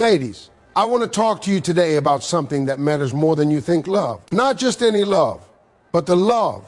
Ladies, I want to talk to you today about something that matters more than you think: love. Not just any love, but the love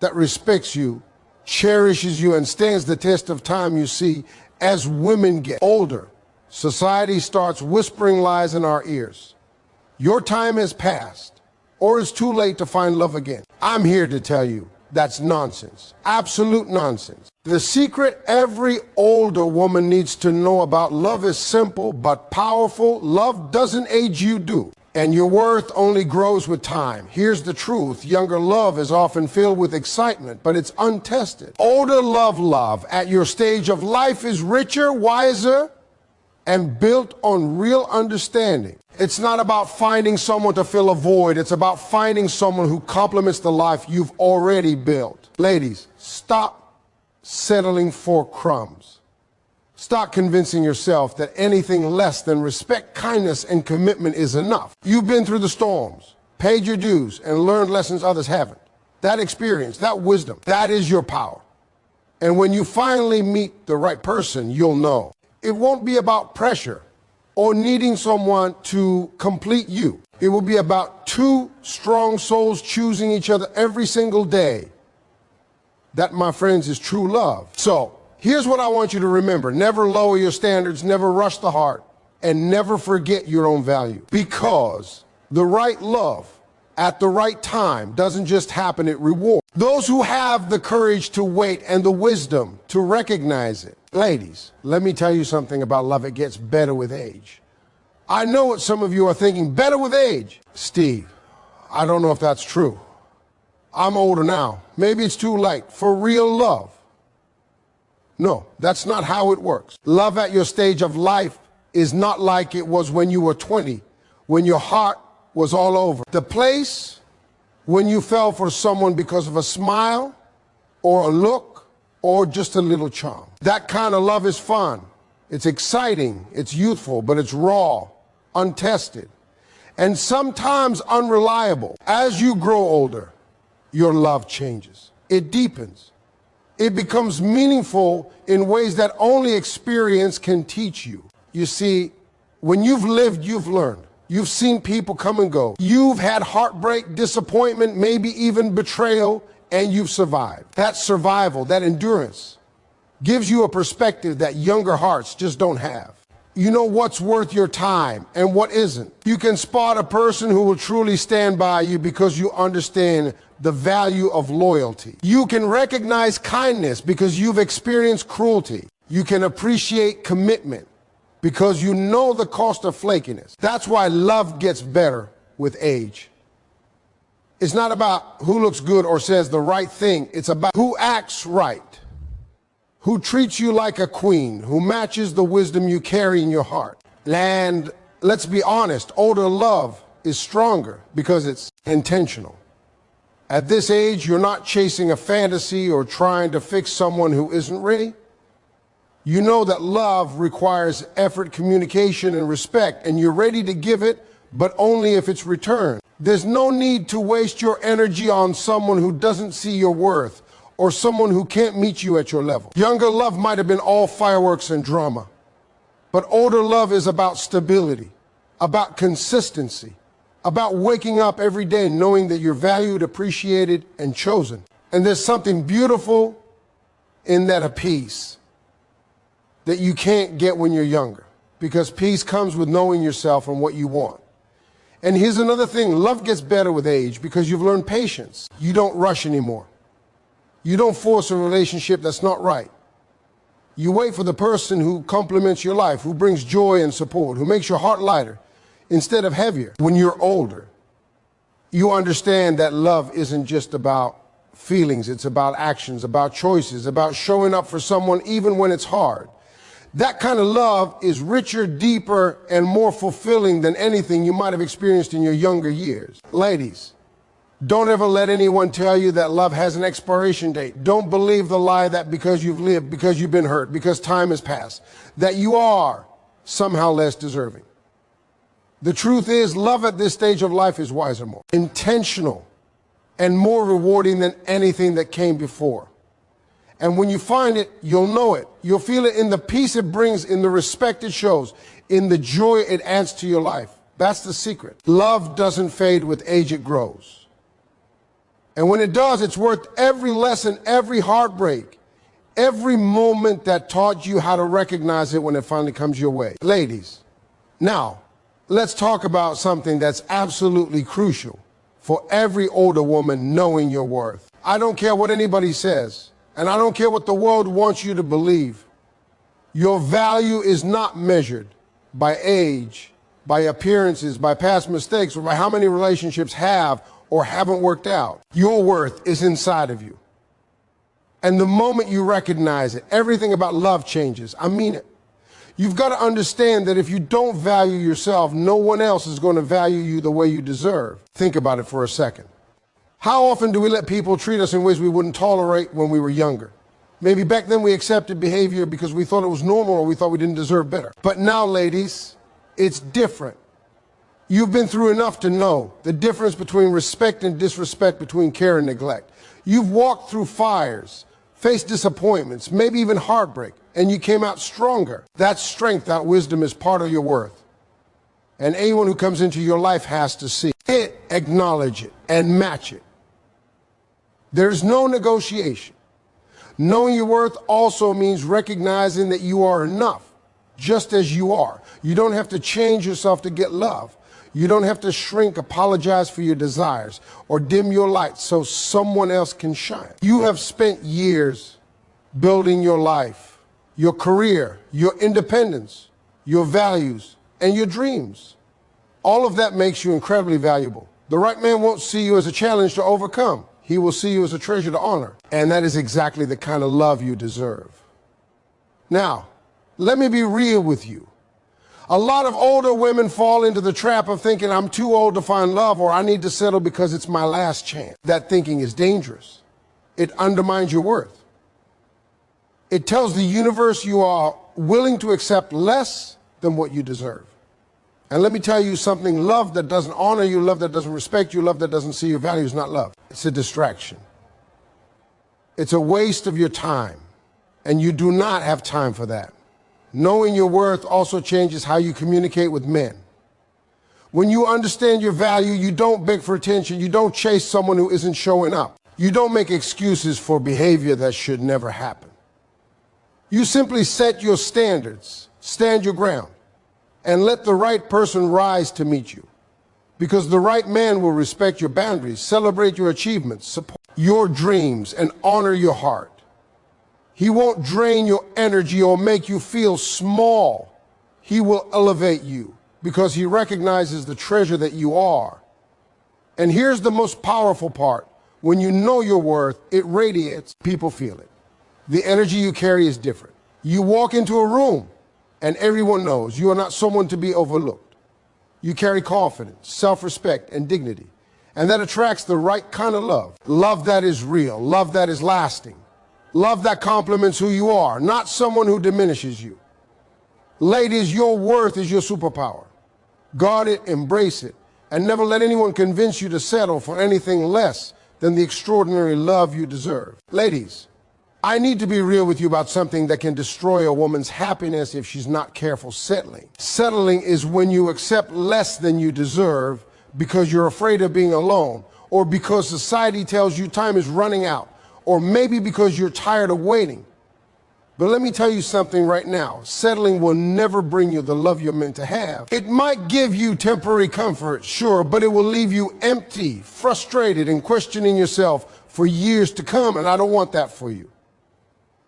that respects you, cherishes you, and stands the test of time. You see, as women get older, society starts whispering lies in our ears. Your time has passed, or it's too late to find love again. I'm here to tell you that's nonsense, absolute nonsense. The secret every older woman needs to know about love is simple but powerful. Love doesn't age, you do. And your worth only grows with time. Here's the truth: younger love is often filled with excitement, but it's untested. Older love at your stage of life is richer, wiser, and built on real understanding. It's not about finding someone to fill a void. It's about finding someone who complements the life you've already built. Ladies, stop settling for crumbs. Stop convincing yourself that anything less than respect, kindness, and commitment is enough. You've been through the storms, paid your dues, and learned lessons others haven't. That experience, that wisdom, that is your power. And when you finally meet the right person, you'll know. It won't be about pressure or needing someone to complete you. It will be about two strong souls choosing each other every single day. That, my friends, is true love. So, here's what I want you to remember: never lower your standards, never rush the heart, and never forget your own value. Because the right love at the right time doesn't just happen, it rewards those who have the courage to wait and the wisdom to recognize it. Ladies, let me tell you something about love. It gets better with age. I know what some of you are thinking: better with age. Steve, I don't know if that's true. I'm older now. Maybe it's too late for real love. No, that's not how it works. Love at your stage of life is not like it was when you were 20, when your heart was all over. The place when you fell for someone because of a smile or a look or just a little charm. That kind of love is fun. It's exciting, it's youthful, but it's raw, untested, and sometimes unreliable. As you grow older, your love changes. It deepens. It becomes meaningful in ways that only experience can teach you. You see, when you've lived, you've learned. You've seen people come and go. You've had heartbreak, disappointment, maybe even betrayal, and you've survived. That survival, that endurance, gives you a perspective that younger hearts just don't have. You know what's worth your time and what isn't. You can spot a person who will truly stand by you because you understand the value of loyalty. You can recognize kindness because you've experienced cruelty. You can appreciate commitment because you know the cost of flakiness. That's why love gets better with age. It's not about who looks good or says the right thing. It's about who acts right, who treats you like a queen, who matches the wisdom you carry in your heart. And let's be honest, older love is stronger because it's intentional. At this age, you're not chasing a fantasy or trying to fix someone who isn't ready. You know that love requires effort, communication, and respect, and you're ready to give it, but only if it's returned. There's no need to waste your energy on someone who doesn't see your worth or someone who can't meet you at your level. Younger love might have been all fireworks and drama, but older love is about stability, about consistency, about waking up every day knowing that you're valued, appreciated, and chosen. And there's something beautiful in that peace that you can't get when you're younger, because peace comes with knowing yourself and what you want. And here's another thing: love gets better with age because you've learned patience. You don't rush anymore. You don't force a relationship that's not right. You wait for the person who complements your life, who brings joy and support, who makes your heart lighter instead of heavier. When you're older, you understand that love isn't just about feelings. It's about actions, about choices, about showing up for someone even when it's hard. That kind of love is richer, deeper, and more fulfilling than anything you might have experienced in your younger years. Ladies, don't ever let anyone tell you that love has an expiration date. Don't believe the lie that because you've lived, because you've been hurt, because time has passed, that you are somehow less deserving. The truth is, love at this stage of life is wiser, more intentional, and more rewarding than anything that came before. And when you find it, you'll know it. You'll feel it in the peace it brings, in the respect it shows, in the joy it adds to your life. That's the secret. Love doesn't fade with age, it grows. And when it does, it's worth every lesson, every heartbreak, every moment that taught you how to recognize it when it finally comes your way. Ladies, now, let's talk about something that's absolutely crucial for every older woman: knowing your worth. I don't care what anybody says, and I don't care what the world wants you to believe. Your value is not measured by age, by appearances, by past mistakes, or by how many relationships have or haven't worked out. Your worth is inside of you. And the moment you recognize it, everything about love changes. I mean it. You've got to understand that if you don't value yourself, no one else is going to value you the way you deserve. Think about it for a second. How often do we let people treat us in ways we wouldn't tolerate when we were younger? Maybe back then we accepted behavior because we thought it was normal or we thought we didn't deserve better. But now, ladies, it's different. You've been through enough to know the difference between respect and disrespect, between care and neglect. You've walked through fires, faced disappointments, maybe even heartbreak, and you came out stronger. That strength, that wisdom is part of your worth. And anyone who comes into your life has to see it, acknowledge it, and match it. There's no negotiation. Knowing your worth also means recognizing that you are enough, just as you are. You don't have to change yourself to get love. You don't have to shrink, apologize for your desires, or dim your light so someone else can shine. You have spent years building your life, your career, your independence, your values, and your dreams. All of that makes you incredibly valuable. The right man won't see you as a challenge to overcome. He will see you as a treasure to honor. And that is exactly the kind of love you deserve. Now, let me be real with you. A lot of older women fall into the trap of thinking, I'm too old to find love, or I need to settle because it's my last chance. That thinking is dangerous. It undermines your worth. It tells the universe you are willing to accept less than what you deserve. And let me tell you something: love that doesn't honor you, love that doesn't respect you, love that doesn't see your value is not love. It's a distraction. It's a waste of your time, and you do not have time for that. Knowing your worth also changes how you communicate with men. When you understand your value, you don't beg for attention. You don't chase someone who isn't showing up. You don't make excuses for behavior that should never happen. You simply set your standards, stand your ground, and let the right person rise to meet you. Because the right man will respect your boundaries, celebrate your achievements, support your dreams, and honor your heart. He won't drain your energy or make you feel small. He will elevate you because he recognizes the treasure that you are. And here's the most powerful part: when you know your worth, it radiates. People feel it. The energy you carry is different. You walk into a room and everyone knows you are not someone to be overlooked. You carry confidence, self-respect, and dignity. And that attracts the right kind of love. Love that is real, love that is lasting. Love that compliments who you are, not someone who diminishes you. Ladies, your worth is your superpower. Guard it, embrace it, and never let anyone convince you to settle for anything less than the extraordinary love you deserve. Ladies, I need to be real with you about something that can destroy a woman's happiness if she's not careful: settling. Settling is when you accept less than you deserve because you're afraid of being alone, or because society tells you time is running out, or maybe because you're tired of waiting. But let me tell you something right now: settling will never bring you the love you're meant to have. It might give you temporary comfort, sure, but it will leave you empty, frustrated, and questioning yourself for years to come, and I don't want that for you.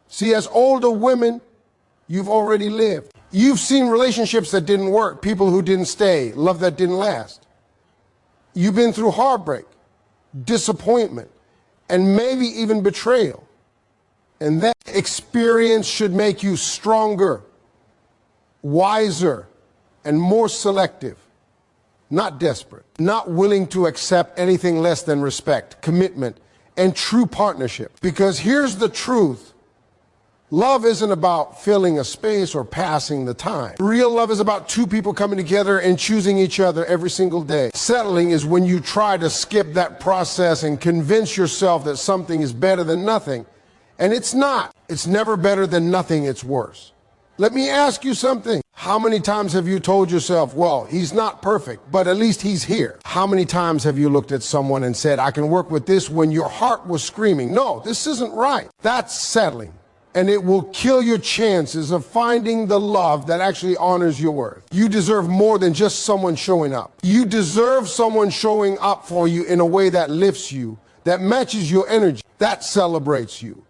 See, as older women, you've already lived. You've seen relationships that didn't work, people who didn't stay, love that didn't last. You've been through heartbreak, disappointment, and maybe even betrayal. And that experience should make you stronger, wiser, and more selective. Not desperate, not willing to accept anything less than respect, commitment, and true partnership. Because here's the truth: love isn't about filling a space or passing the time. Real love is about two people coming together and choosing each other every single day. Settling is when you try to skip that process and convince yourself that something is better than nothing. And it's not. It's never better than nothing, it's worse. Let me ask you something. How many times have you told yourself, well, he's not perfect, but at least he's here? How many times have you looked at someone and said, I can work with this, when your heart was screaming, no, this isn't right? That's settling. And it will kill your chances of finding the love that actually honors your worth. You deserve more than just someone showing up. You deserve someone showing up for you in a way that lifts you, that matches your energy, that celebrates you.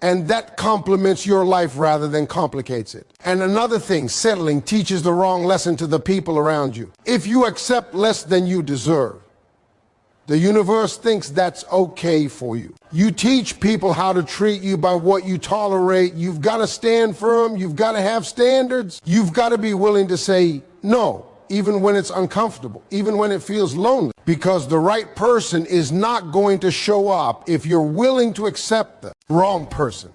And that complements your life rather than complicates it. And another thing, settling teaches the wrong lesson to the people around you. If you accept less than you deserve, the universe thinks that's okay for you. You teach people how to treat you by what you tolerate. You've got to stand firm. You've got to have standards. You've got to be willing to say no, even when it's uncomfortable, even when it feels lonely, because the right person is not going to show up if you're willing to accept the wrong person.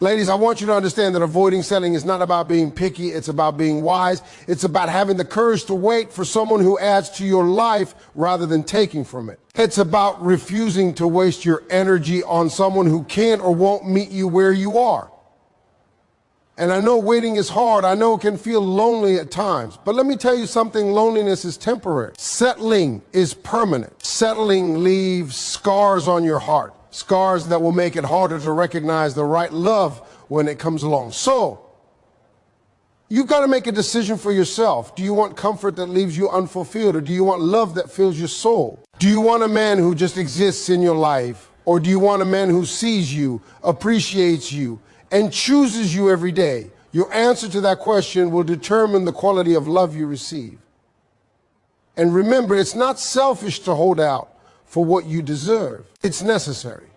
Ladies, I want you to understand that avoiding settling is not about being picky. It's about being wise. It's about having the courage to wait for someone who adds to your life rather than taking from it. It's about refusing to waste your energy on someone who can't or won't meet you where you are. And I know waiting is hard. I know it can feel lonely at times. But let me tell you something, loneliness is temporary. Settling is permanent. Settling leaves scars on your heart. Scars that will make it harder to recognize the right love when it comes along. So, you've got to make a decision for yourself. Do you want comfort that leaves you unfulfilled, or do you want love that fills your soul? Do you want a man who just exists in your life, or do you want a man who sees you, appreciates you, and chooses you every day? Your answer to that question will determine the quality of love you receive. And remember, it's not selfish to hold out for what you deserve. It's necessary.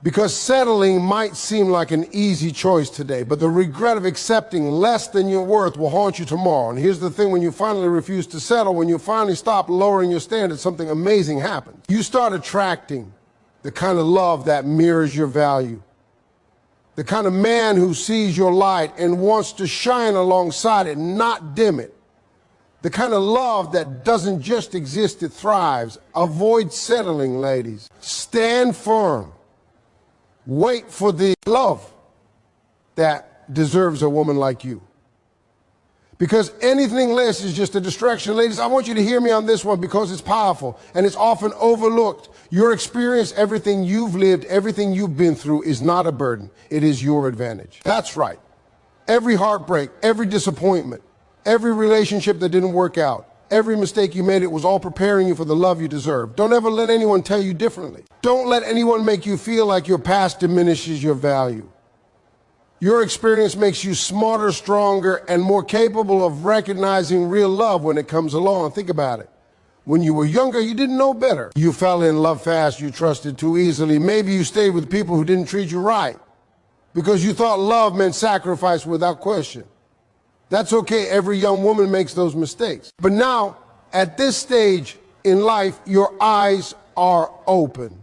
Because settling might seem like an easy choice today, but the regret of accepting less than your worth will haunt you tomorrow. And here's the thing, when you finally refuse to settle, when you finally stop lowering your standards, something amazing happens. You start attracting the kind of love that mirrors your value. The kind of man who sees your light and wants to shine alongside it, not dim it. The kind of love that doesn't just exist, it thrives. Avoid settling, ladies. Stand firm. Wait for the love that deserves a woman like you. Because anything less is just a distraction. Ladies, I want you to hear me on this one because it's powerful and it's often overlooked. Your experience, everything you've lived, everything you've been through is not a burden. It is your advantage. That's right. Every heartbreak, every disappointment, every relationship that didn't work out, every mistake you made, it was all preparing you for the love you deserve. Don't ever let anyone tell you differently. Don't let anyone make you feel like your past diminishes your value. Your experience makes you smarter, stronger, and more capable of recognizing real love when it comes along. Think about it. When you were younger, you didn't know better. You fell in love fast, you trusted too easily. Maybe you stayed with people who didn't treat you right because you thought love meant sacrifice without question. That's okay, every young woman makes those mistakes. But now, at this stage in life, your eyes are open.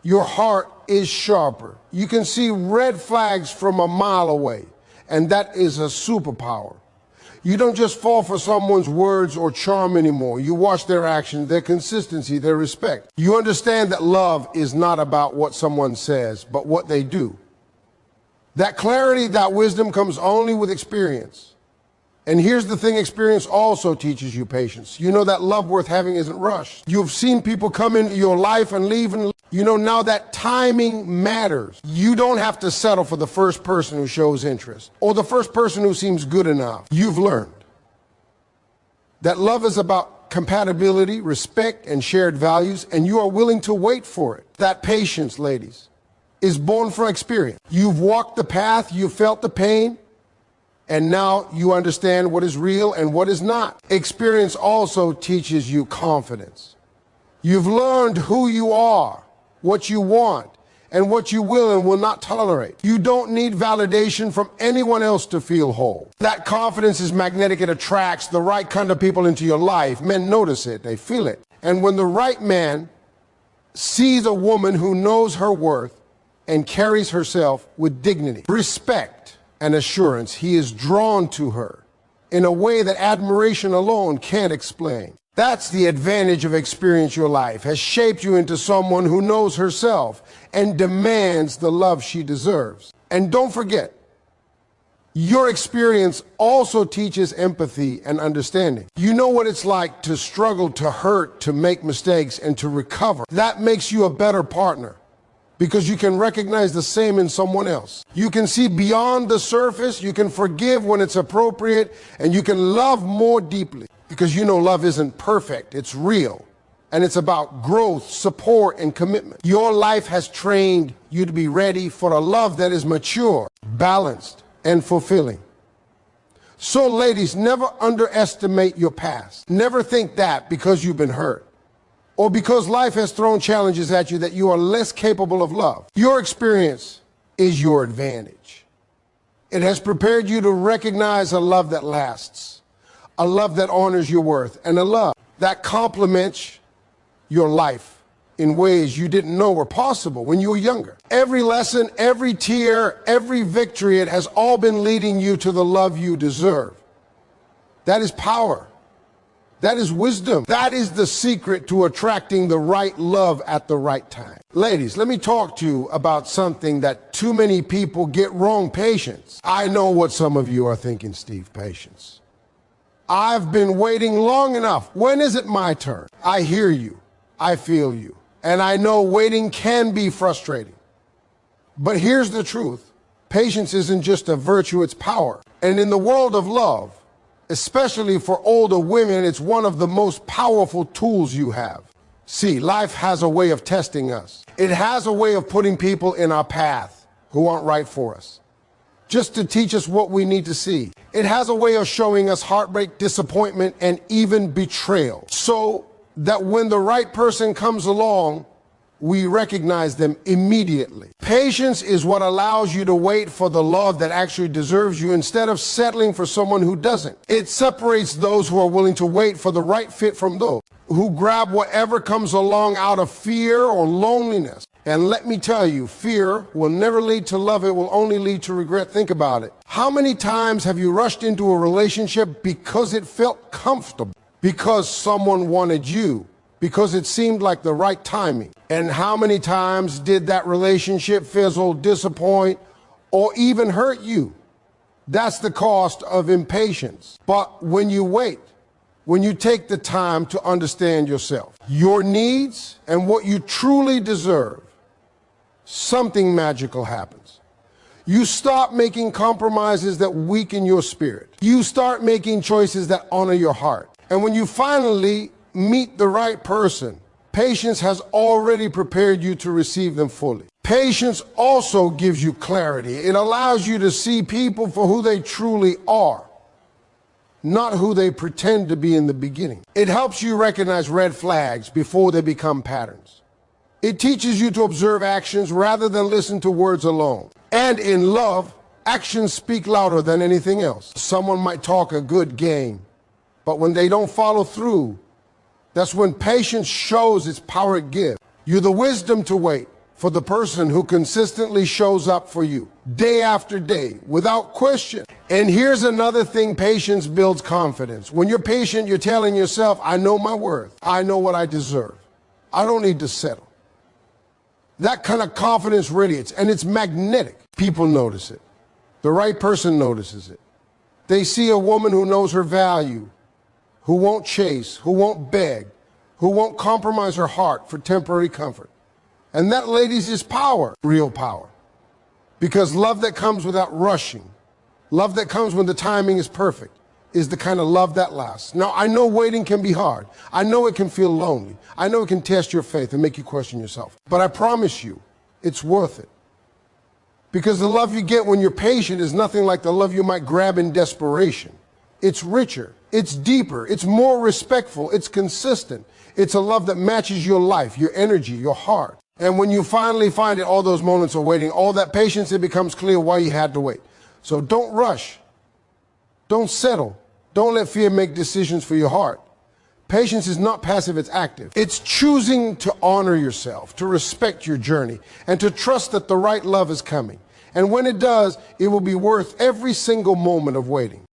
Your heart is sharper. You can see red flags from a mile away, and that is a superpower. You don't just fall for someone's words or charm anymore. You watch their actions, their consistency, their respect. You understand that love is not about what someone says, but what they do. That clarity, that wisdom comes only with experience. And here's the thing, experience also teaches you patience. You know that love worth having isn't rushed. You've seen people come into your life and leave, and you know now that timing matters. You don't have to settle for the first person who shows interest or the first person who seems good enough. You've learned that love is about compatibility, respect, and shared values, and you are willing to wait for it. That patience, ladies, is born from experience. You've walked the path, you've felt the pain, and now you understand what is real and what is not. Experience also teaches you confidence. You've learned who you are, what you want, and what you will and will not tolerate. You don't need validation from anyone else to feel whole. That confidence is magnetic. It attracts the right kind of people into your life. Men notice it, they feel it. And when the right man sees a woman who knows her worth and carries herself with dignity, respect, and assurance, he is drawn to her in a way that admiration alone can't explain. That's the advantage of experience your life, has shaped you into someone who knows herself and demands the love she deserves. And don't forget, your experience also teaches empathy and understanding. You know what it's like to struggle, to hurt, to make mistakes, and to recover. That makes you a better partner because you can recognize the same in someone else. You can see beyond the surface, you can forgive when it's appropriate, and you can love more deeply because you know love isn't perfect, it's real. And it's about growth, support, and commitment. Your life has trained you to be ready for a love that is mature, balanced, and fulfilling. So ladies, never underestimate your past. Never think that because you've been hurt or because life has thrown challenges at you that you are less capable of love. Your experience is your advantage. It has prepared you to recognize a love that lasts, a love that honors your worth, and a love that complements your life in ways you didn't know were possible when you were younger. Every lesson, every tear, every victory, it has all been leading you to the love you deserve. That is power. That is wisdom. That is the secret to attracting the right love at the right time. Ladies, let me talk to you about something that too many people get wrong: patience. I know what some of you are thinking, Steve, patience. I've been waiting long enough. When is it my turn? I hear you. I feel you. And I know waiting can be frustrating. But here's the truth. Patience isn't just a virtue, it's power. And in the world of love, especially for older women, it's one of the most powerful tools you have. See, life has a way of testing us. It has a way of putting people in our path who aren't right for us, just to teach us what we need to see. It has a way of showing us heartbreak, disappointment, and even betrayal, so that when the right person comes along, we recognize them immediately. Patience is what allows you to wait for the love that actually deserves you instead of settling for someone who doesn't. It separates those who are willing to wait for the right fit from those who grab whatever comes along out of fear or loneliness. And let me tell you, fear will never lead to love. It will only lead to regret. Think about it. How many times have you rushed into a relationship because it felt comfortable? Because someone wanted you, because it seemed like the right timing. And how many times did that relationship fizzle, disappoint, or even hurt you? That's the cost of impatience. But when you wait, when you take the time to understand yourself, your needs, and what you truly deserve, something magical happens. You stop making compromises that weaken your spirit. You start making choices that honor your heart. And when you finally meet the right person, patience has already prepared you to receive them fully. Patience also gives you clarity. It allows you to see people for who they truly are, not who they pretend to be in the beginning. It helps you recognize red flags before they become patterns. It teaches you to observe actions rather than listen to words alone. And in love, actions speak louder than anything else. Someone might talk a good game, but when they don't follow through, that's when patience shows its power it gives. You the wisdom to wait for the person who consistently shows up for you day after day without question. And here's another thing: patience builds confidence. When you're patient, you're telling yourself, I know my worth. I know what I deserve. I don't need to settle. That kind of confidence radiates, and it's magnetic. People notice it. The right person notices it. They see a woman who knows her value, who won't chase, who won't beg, who won't compromise her heart for temporary comfort. And that, ladies, is power, real power. Because love that comes without rushing, love that comes when the timing is perfect, is the kind of love that lasts. Now, I know waiting can be hard. I know it can feel lonely. I know it can test your faith and make you question yourself. But I promise you, it's worth it. Because the love you get when you're patient is nothing like the love you might grab in desperation. It's richer, it's deeper, it's more respectful, it's consistent. It's a love that matches your life, your energy, your heart. And when you finally find it, all those moments of waiting, all that patience, it becomes clear why you had to wait. So don't rush. Don't settle. Don't let fear make decisions for your heart. Patience is not passive, it's active. It's choosing to honor yourself, to respect your journey, and to trust that the right love is coming. And when it does, it will be worth every single moment of waiting.